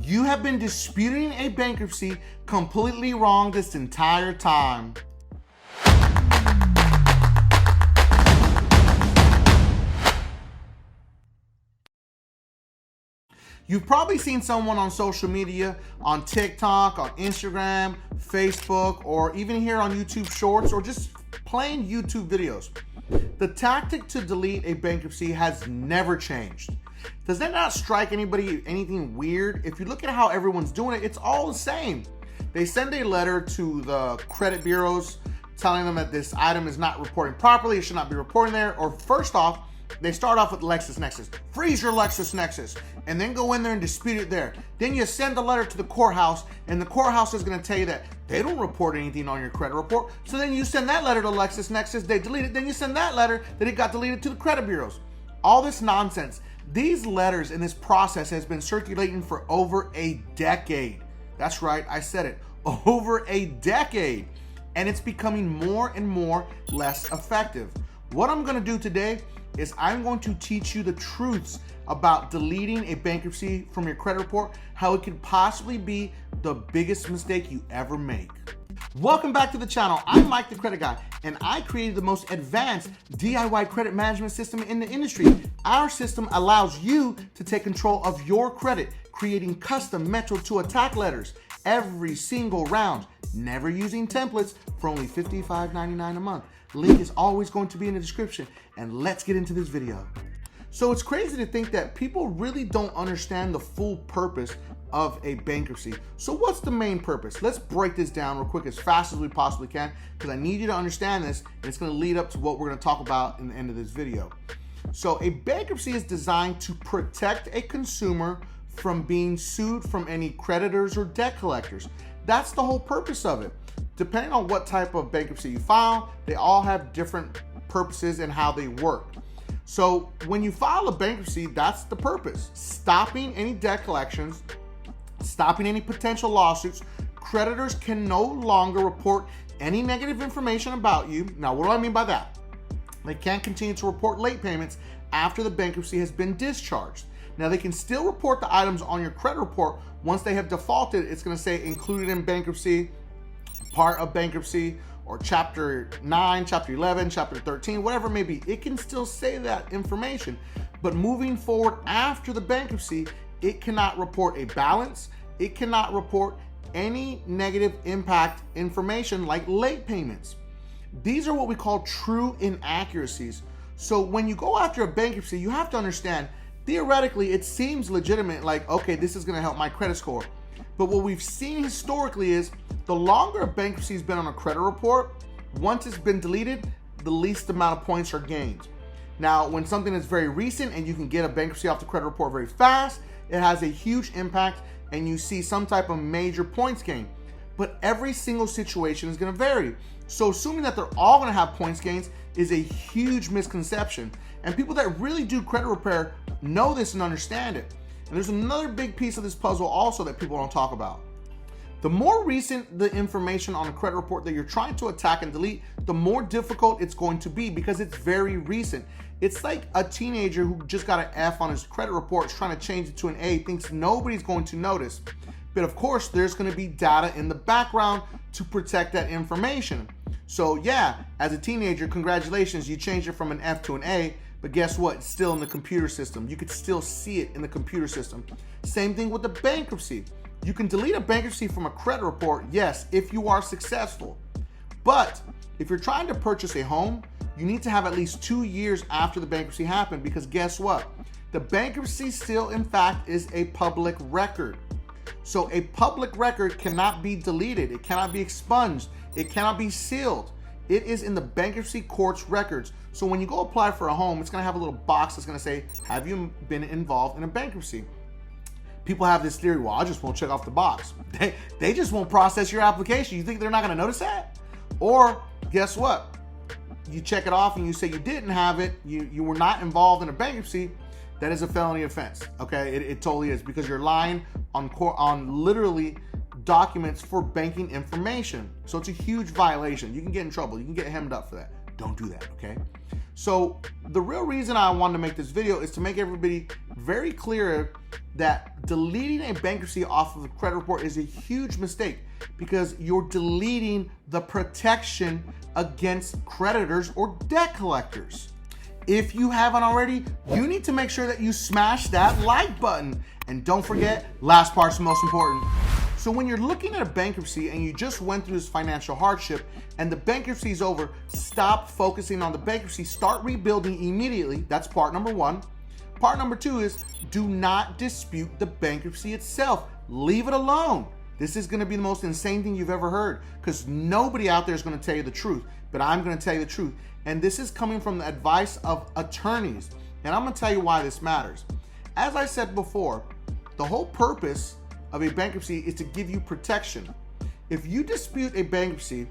You have been disputing a bankruptcy completely wrong this entire time. You've probably seen someone on social media, on TikTok, on Instagram, Facebook, or even here on YouTube Shorts, or just plain YouTube videos. The tactic to delete a bankruptcy has never changed. Does that not strike anybody anything weird? If you look at how everyone's doing it, it's all the same. They send a letter to the credit bureaus telling them that this item is not reporting properly, it should not be reporting there, or first off, they start off with LexisNexis. Freeze your LexisNexis, and then go in there and dispute it there. Then you send a letter to the courthouse, and the courthouse is going to tell you that they don't report anything on your credit report. So then you send that letter to LexisNexis, they delete it. Then you send that letter that it got deleted to the credit bureaus. All this nonsense. These letters and this process has been circulating for over a decade. That's right, I said it. Over a decade. And it's becoming more and more less effective. What I'm going to do today is I'm going to teach you the truths about deleting a bankruptcy from your credit report, how it could possibly be the biggest mistake you ever make. Welcome back to the channel. I'm Mike the Credit Guy, and I created the most advanced DIY credit management system in the industry. Our system allows you to take control of your credit, creating custom Metro to attack letters every single round, never using templates, for only $55.99 a month. Link is always going to be in the description, and let's get into this video. So it's crazy to think that people really don't understand the full purpose of a bankruptcy. So what's the main purpose? Let's break this down real quick as fast as we possibly can, because I need you to understand this, and it's going to lead up to what we're going to talk about in the end of this video. So a bankruptcy is designed to protect a consumer from being sued from any creditors or debt collectors. That's the whole purpose of it. Depending on what type of bankruptcy you file, they all have different purposes and how they work. So when you file a bankruptcy, that's the purpose. Stopping any debt collections, stopping any potential lawsuits. Creditors can no longer report any negative information about you. Now, what do I mean by that? They can't continue to report late payments after the bankruptcy has been discharged. Now, they can still report the items on your credit report. Once they have defaulted, it's going to say included in bankruptcy, part of bankruptcy, or chapter 9, chapter 11, chapter 13, whatever it may be. It can still say that information, but moving forward after the bankruptcy, it cannot report a balance. It cannot report any negative impact information like late payments. These are what we call true inaccuracies. So when you go after a bankruptcy, you have to understand, theoretically, it seems legitimate, like, okay, this is going to help my credit score. But what we've seen historically is the longer a bankruptcy has been on a credit report, once it's been deleted, the least amount of points are gained. Now, when something is very recent and you can get a bankruptcy off the credit report very fast, it has a huge impact and you see some type of major points gain. But every single situation is going to vary. So assuming that they're all going to have points gains is a huge misconception. And people that really do credit repair know this and understand it. And there's another big piece of this puzzle also that people don't talk about. The more recent the information on a credit report that you're trying to attack and delete, the more difficult it's going to be because it's very recent. It's like a teenager who just got an F on his credit report, trying to change it to an A, thinks nobody's going to notice. But of course, there's going to be data in the background to protect that information. So yeah, as a teenager, congratulations, you changed it from an F to an A, but guess what? It's still in the computer system. You could still see it in the computer system. Same thing with the bankruptcy. You can delete a bankruptcy from a credit report, yes, if you are successful. But if you're trying to purchase a home, you need to have at least 2 years after the bankruptcy happened, because guess what? The bankruptcy still, in fact, is a public record. So a public record cannot be deleted. It cannot be expunged. It cannot be sealed. It is in the bankruptcy court's records. So when you go apply for a home, it's going to have a little box that's going to say, have you been involved in a bankruptcy? People have this theory, well, I just won't check off the box. They just won't process your application. You think they're not going to notice that? Or guess what? You check it off and you say you didn't have it, you were not involved in a bankruptcy. That is a felony offense. Okay, it totally is, because you're lying on literally documents for banking information. So it's a huge violation. You can get in trouble. You can get hemmed up for that. Don't do that, okay? So the real reason I wanted to make this video is to make everybody very clear that deleting a bankruptcy off of the credit report is a huge mistake, because you're deleting the protection against creditors or debt collectors. If you haven't already, you need to make sure that you smash that like button. And don't forget, last part's the most important. So when you're looking at a bankruptcy and you just went through this financial hardship and the bankruptcy is over, stop focusing on the bankruptcy, start rebuilding immediately. That's part number one. Part number two is do not dispute the bankruptcy itself. Leave it alone. This is gonna be the most insane thing you've ever heard, because nobody out there is gonna tell you the truth, but I'm gonna tell you the truth. And this is coming from the advice of attorneys. And I'm gonna tell you why this matters. As I said before, the whole purpose of a bankruptcy is to give you protection. If you dispute a bankruptcy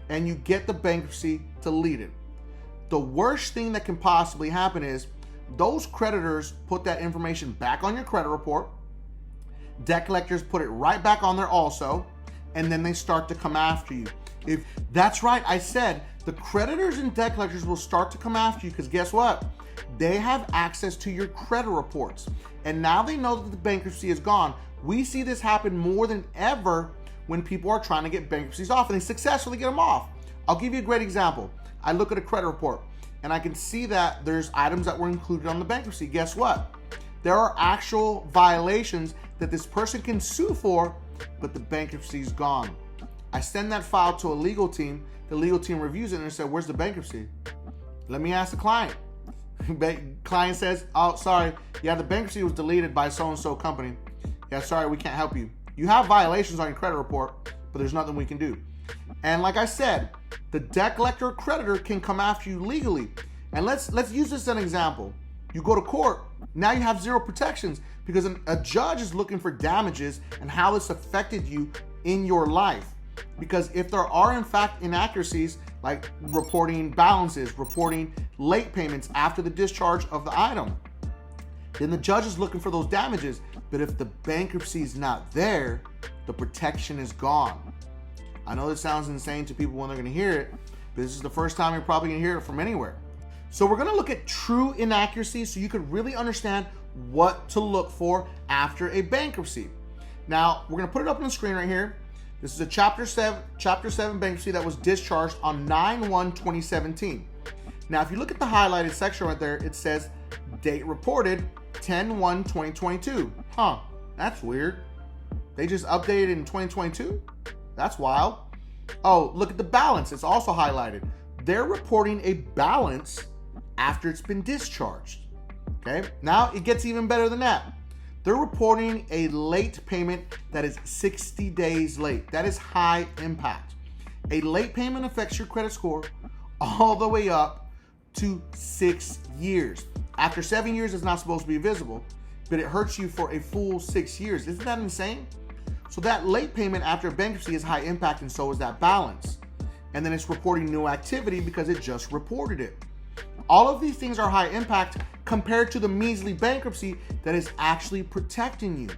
and you get the bankruptcy deleted, the worst thing that can possibly happen is those creditors put that information back on your credit report, debt collectors put it right back on there also, and then they start to come after you. If that's right, I said the creditors and debt collectors will start to come after you, because guess what? They have access to your credit reports, and now they know that the bankruptcy is gone. We see this happen more than ever when people are trying to get bankruptcies off, and they successfully get them off. I'll give you a great example. I look at a credit report and I can see that there's items that were included on the bankruptcy. Guess what? There are actual violations that this person can sue for, but the bankruptcy is gone. I send that file to a legal team. The legal team reviews it and they say, where's the bankruptcy? Let me ask the client. Client says, oh, sorry. Yeah, the bankruptcy was deleted by so-and-so company. Yeah, sorry, we can't help you. You have violations on your credit report, but there's nothing we can do. And like I said, the debt collector or creditor can come after you legally. And let's use this as an example. You go to court, now you have zero protections because a judge is looking for damages and how this affected you in your life. Because if there are in fact inaccuracies, like reporting balances, reporting late payments after the discharge of the item, then the judge is looking for those damages. But if the bankruptcy is not there, the protection is gone. I know this sounds insane to people when they're gonna hear it, but this is the first time you're probably gonna hear it from anywhere. So we're gonna look at true inaccuracies so you could really understand what to look for after a bankruptcy. Now, we're gonna put it up on the screen right here. This is a Chapter 7 bankruptcy that was discharged on 9/1/2017. Now, if you look at the highlighted section right there, it says date reported 10/1/2022. Huh, that's weird. They just updated in 2022? That's wild. Oh, look at the balance. It's also highlighted. They're reporting a balance after it's been discharged. Okay, now it gets even better than that. They're reporting a late payment that is 60 days late. That is high impact. A late payment affects your credit score all the way up to 6 years. After 7 years, it's not supposed to be visible, but it hurts you for a full 6 years. Isn't that insane? So that late payment after bankruptcy is high impact, and so is that balance. And then it's reporting no activity because it just reported it. All of these things are high impact compared to the measly bankruptcy that is actually protecting you.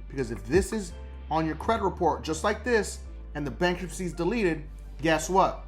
Because if this is on your credit report just like this and the bankruptcy is deleted, guess what?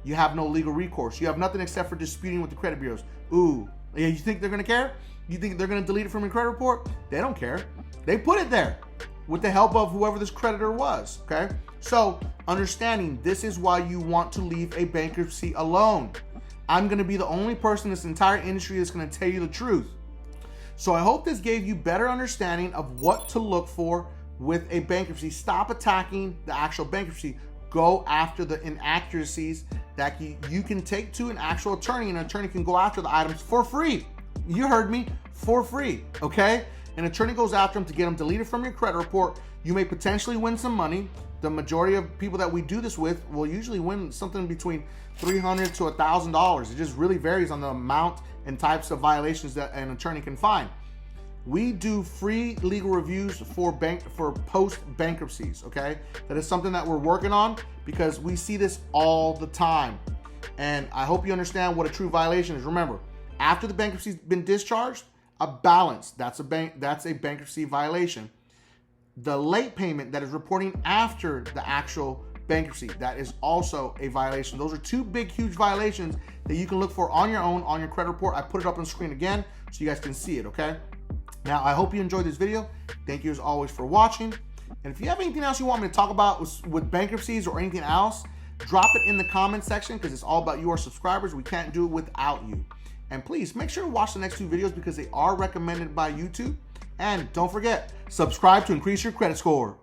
You have no legal recourse. You have nothing except for disputing with the credit bureaus. Ooh, yeah, you think they're gonna care? You think they're gonna delete it from your credit report? They don't care. They put it there with the help of whoever this creditor was, okay? So understanding this is why you want to leave a bankruptcy alone. I'm gonna be the only person in this entire industry that's gonna tell you the truth. So I hope this gave you better understanding of what to look for with a bankruptcy. Stop attacking the actual bankruptcy. Go after the inaccuracies that you can take to an actual attorney, and an attorney can go after the items for free. You heard me, for free, okay? An attorney goes after them to get them deleted from your credit report. You may potentially win some money. The majority of people that we do this with will usually win something between $300 to $1,000. It just really varies on the amount and types of violations that an attorney can find. We do free legal reviews for post bankruptcies, okay? That is something that we're working on because we see this all the time. And I hope you understand what a true violation is. Remember, after the bankruptcy's been discharged, a balance, that's a bankruptcy violation. The late payment that is reporting after the actual bankruptcy. That is also a violation. Those are two big, huge violations that you can look for on your own on your credit report. I put it up on the screen again so you guys can see it, okay? Now, I hope you enjoyed this video. Thank you as always for watching. And if you have anything else you want me to talk about with bankruptcies or anything else, drop it in the comment section because it's all about your subscribers. We can't do it without you. And please make sure to watch the next two videos because they are recommended by YouTube. And don't forget, subscribe to increase your credit score.